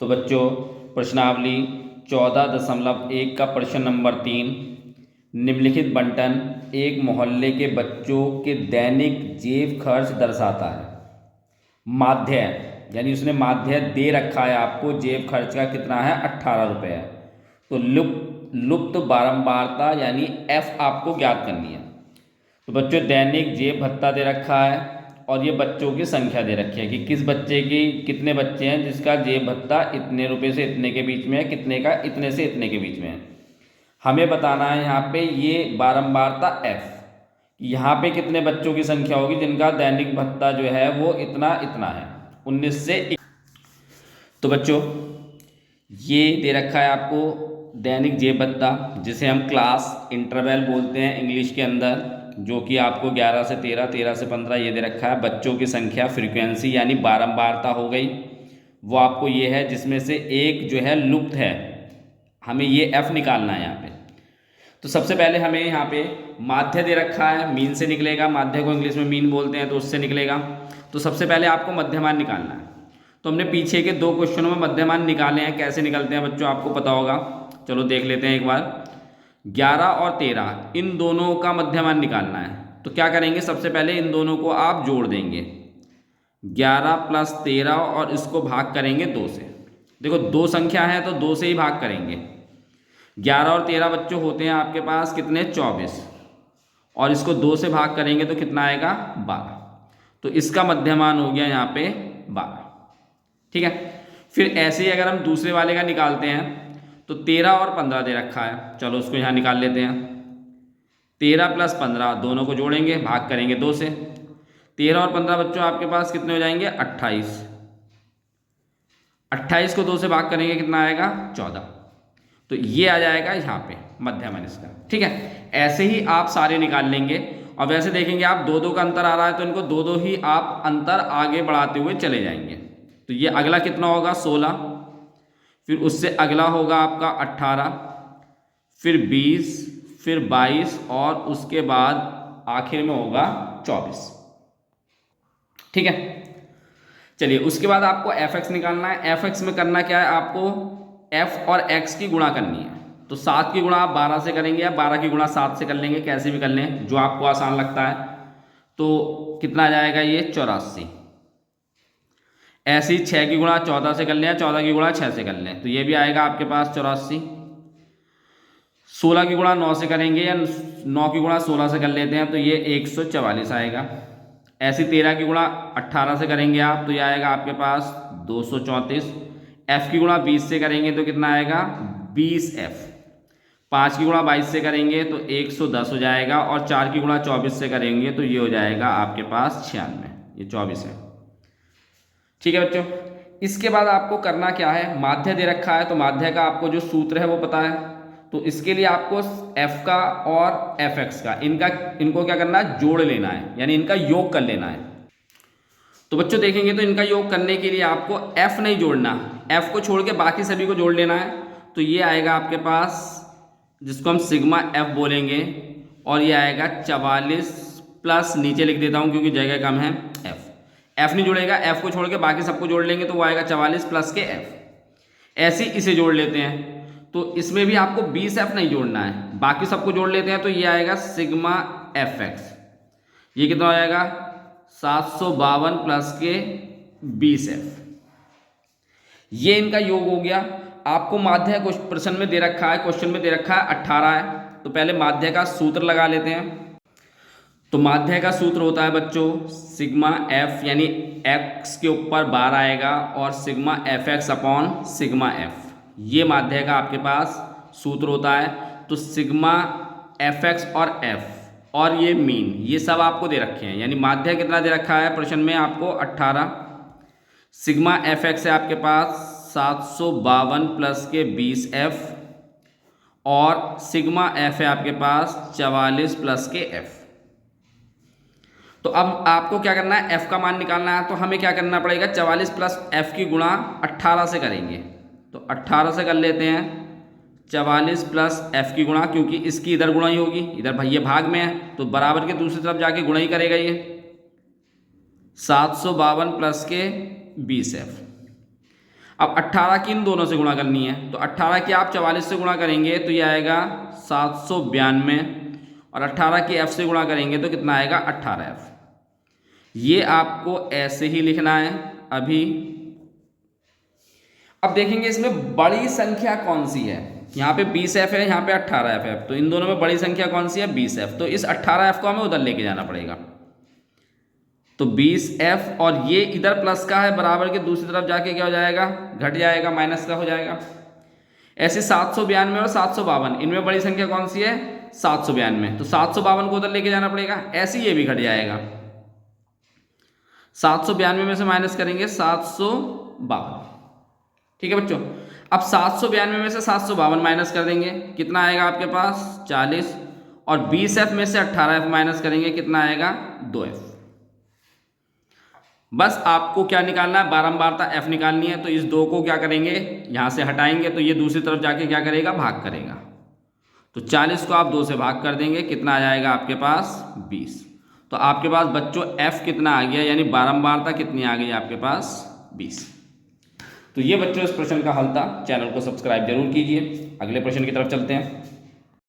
तो बच्चों प्रश्नावली 14.1 का प्रश्न नंबर 3, निम्नलिखित बंटन एक मोहल्ले के बच्चों के दैनिक जेब खर्च दर्शाता है। माध्य यानी उसने माध्य दे रखा है आपको, जेब खर्च का कितना है 18 रुपये है। तो लुप्त बारंबारता यानी एफ आपको ज्ञात करनी है। तो बच्चों दैनिक जेब भत्ता दे रखा है और ये बच्चों की संख्या दे रखी है कि किस बच्चे की कितने बच्चे हैं जिसका जेब भत्ता इतने रुपए से इतने के बीच में है, कितने का इतने से इतने के बीच में है। हमें बताना है यहाँ पे ये बारंबारता एफ, यहाँ पे कितने बच्चों की संख्या होगी जिनका दैनिक भत्ता जो है वो इतना इतना है 19 से। तो बच्चों ये दे रखा है आपको दैनिक जेब भत्ता, जिसे हम क्लास इंटरवल बोलते हैं इंग्लिश के अंदर, जो कि आपको 11 से 13, 13 से 15 ये दे रखा है। बच्चों की संख्या फ्रीक्वेंसी यानी बारंबारता हो गई, वो आपको ये है जिसमें से एक जो है लुप्त है, हमें ये एफ निकालना है यहाँ पे। तो सबसे पहले हमें यहाँ पे माध्य दे रखा है, मीन से निकलेगा, माध्य को इंग्लिश में मीन बोलते हैं तो उससे निकलेगा। तो सबसे पहले आपको मध्यमान निकालना है। तो हमने पीछे के 2 क्वेश्चनों में मध्यमान निकाले हैं, कैसे निकलते हैं बच्चों आपको पता होगा, चलो देख लेते हैं एक बार। 11 और 13 इन दोनों का मध्यमान निकालना है। तो क्या करेंगे, सबसे पहले इन दोनों को आप जोड़ देंगे, 11 + 13 और इसको भाग करेंगे 2 से। देखो 2 संख्या है तो 2 से ही भाग करेंगे। 11 और 13 बच्चों होते हैं आपके पास कितने 24, और इसको 2 से भाग करेंगे तो कितना आएगा 12। तो इसका मध्यमान हो गया यहाँ पे 12। ठीक है, फिर ऐसे ही अगर हम दूसरे वाले का निकालते हैं तो 13 और 15 दे रखा है, चलो उसको यहाँ निकाल लेते हैं। 13 + 15 दोनों को जोड़ेंगे, भाग करेंगे 2 से। 13 और 15 बच्चों आपके पास कितने हो जाएंगे 28। 28 को 2 से भाग करेंगे कितना आएगा 14। तो ये आ जाएगा यहाँ पे मध्यमान इसका। ठीक है, ऐसे ही आप सारे निकाल लेंगे। और वैसे देखेंगे आप 2-2 का अंतर आ रहा है तो इनको 2-2 ही आप अंतर आगे बढ़ाते हुए चले जाएंगे। तो ये अगला कितना होगा 16, फिर उससे अगला होगा आपका 18, फिर 20, फिर 22 और उसके बाद आखिर में होगा 24। ठीक है, चलिए उसके बाद आपको एफ एक्स निकालना है। एफ एक्स में करना क्या है, आपको एफ और एक्स की गुणा करनी है। तो 7 की गुणा आप 12 से करेंगे या 12 की गुणा 7 से कर लेंगे, कैसे भी कर लें जो आपको आसान लगता है। तो कितना आ जाएगा ये 84। ऐसे ही 6 की गुणा 14 से कर लें या 14 की गुणा 6 से कर लें, तो ये भी आएगा आपके पास 84। 16 की गुणा 9 से करेंगे या 9 की गुणा 16 से कर लेते हैं तो ये 144 आएगा। ऐसी 13 की गुणा 18 से करेंगे आप तो ये आएगा आपके पास 234। एफ की गुणा 20 से करेंगे तो कितना आएगा 20F। 5 की गुणा 22 से करेंगे तो 110 हो जाएगा, और 4 की गुणा 24 से करेंगे तो ये हो जाएगा आपके पास 96, ये 24 है। ठीक है बच्चों, इसके बाद आपको करना क्या है, माध्य दे रखा है तो माध्य का आपको जो सूत्र है वो पता है। तो इसके लिए आपको एफ का और एफ एक्स का इनको क्या करना है, जोड़ लेना है, यानी इनका योग कर लेना है। तो बच्चों देखेंगे तो इनका योग करने के लिए आपको एफ नहीं जोड़ना, एफ को छोड़ के बाकी सभी को जोड़ लेना है। तो ये आएगा आपके पास जिसको हम सिग्मा एफ बोलेंगे, और ये आएगा 44 प्लस नीचे लिख देता हूँ क्योंकि जगह कम है एफ। एफ नहीं जुड़ेगा, एफ को छोड़ के बाकी सबको जोड़ लेंगे तो वो आएगा 44 प्लस के एफ। ऐसे इसे जोड़ लेते हैं। तो इसमें भी आपको 20F नहीं जोड़ना है, बाकी सबको जोड़ लेते हैं तो ये आएगा सिग्मा एफ एक्स। ये कितना हो जाएगा 752 प्लस के 20F। ये इनका योग हो गया। आपको माध्य प्रश्न में दे रखा है, क्वेश्चन में दे रखा है 18 है। तो पहले माध्य का सूत्र लगा लेते हैं। तो माध्य का सूत्र होता है बच्चों सिग्मा एफ, यानी एक्स के ऊपर बार आएगा और sigma F x upon sigma F, ये माध्य का आपके पास सूत्र होता है। तो सिग्मा एफ एक्स और एफ और ये मीन, ये सब आपको दे रखे हैं, यानी माध्य कितना दे रखा है प्रश्न में आपको 18। सिग्मा एफ एक्स है आपके पास 752 प्लस के 20F, और सिग्मा एफ है आपके पास 44 प्लस के एफ। तो अब आपको क्या करना है, एफ का मान निकालना है। तो हमें क्या करना पड़ेगा, 44 प्लस एफ की गुणा 18 से करेंगे। तो 18 से कर लेते हैं 44 प्लस एफ की गुणा, क्योंकि इसकी इधर गुणा ही होगी, इधर भाई ये भाग में है तो बराबर के दूसरी तरफ जाके गुणा ही करेगा ये। 752 प्लस के 20F। अब 18 की इन दोनों से गुणा करनी है, तो 18 की आप 44 से गुणा करेंगे तो ये आएगा 792, और 18 की f से गुणा करेंगे तो कितना आएगा 18f। ये आपको ऐसे ही लिखना है अभी। अब देखेंगे इसमें बड़ी संख्या कौन सी है। यहाँ पे 20f है, यहाँ पे 18f है, तो इन दोनों में बड़ी संख्या कौन सी है 20f। तो इस 18f को हमें उधर लेके जाना पड़ेगा। तो 20f और ये इधर प्लस का है, बराबर के दूसरी तरफ जाके क्या हो जाएगा, घट जाएगा, माइनस का हो जाएगा। ऐसे 792 और 752, इनमें बड़ी संख्या कौन सी है 792, तो 752 को उधर लेके जाना पड़ेगा। ऐसे ये भी घट जाएगा, 792 में से माइनस करेंगे 752। ठीक है बच्चों, अब 792 में से 752 माइनस कर देंगे, कितना आएगा आपके पास 40, और 20f में से 18f माइनस करेंगे, कितना आएगा 2f। बस आपको क्या निकालना है, बारंबारता f निकालनी है। तो इस 2 को क्या करेंगे, यहाँ से हटाएंगे तो ये दूसरी तरफ जाके क्या करेगा, भाग करेगा। तो 40 को आप 2 से भाग कर देंगे, कितना आ जाएगा आपके पास 20। तो आपके पास बच्चों f कितना आ गया, यानी बारंबारता कितनी आ गई आपके पास 20। तो ये बच्चों इस प्रश्न का हल था। चैनल को सब्सक्राइब जरूर कीजिए। अगले प्रश्न की तरफ चलते हैं।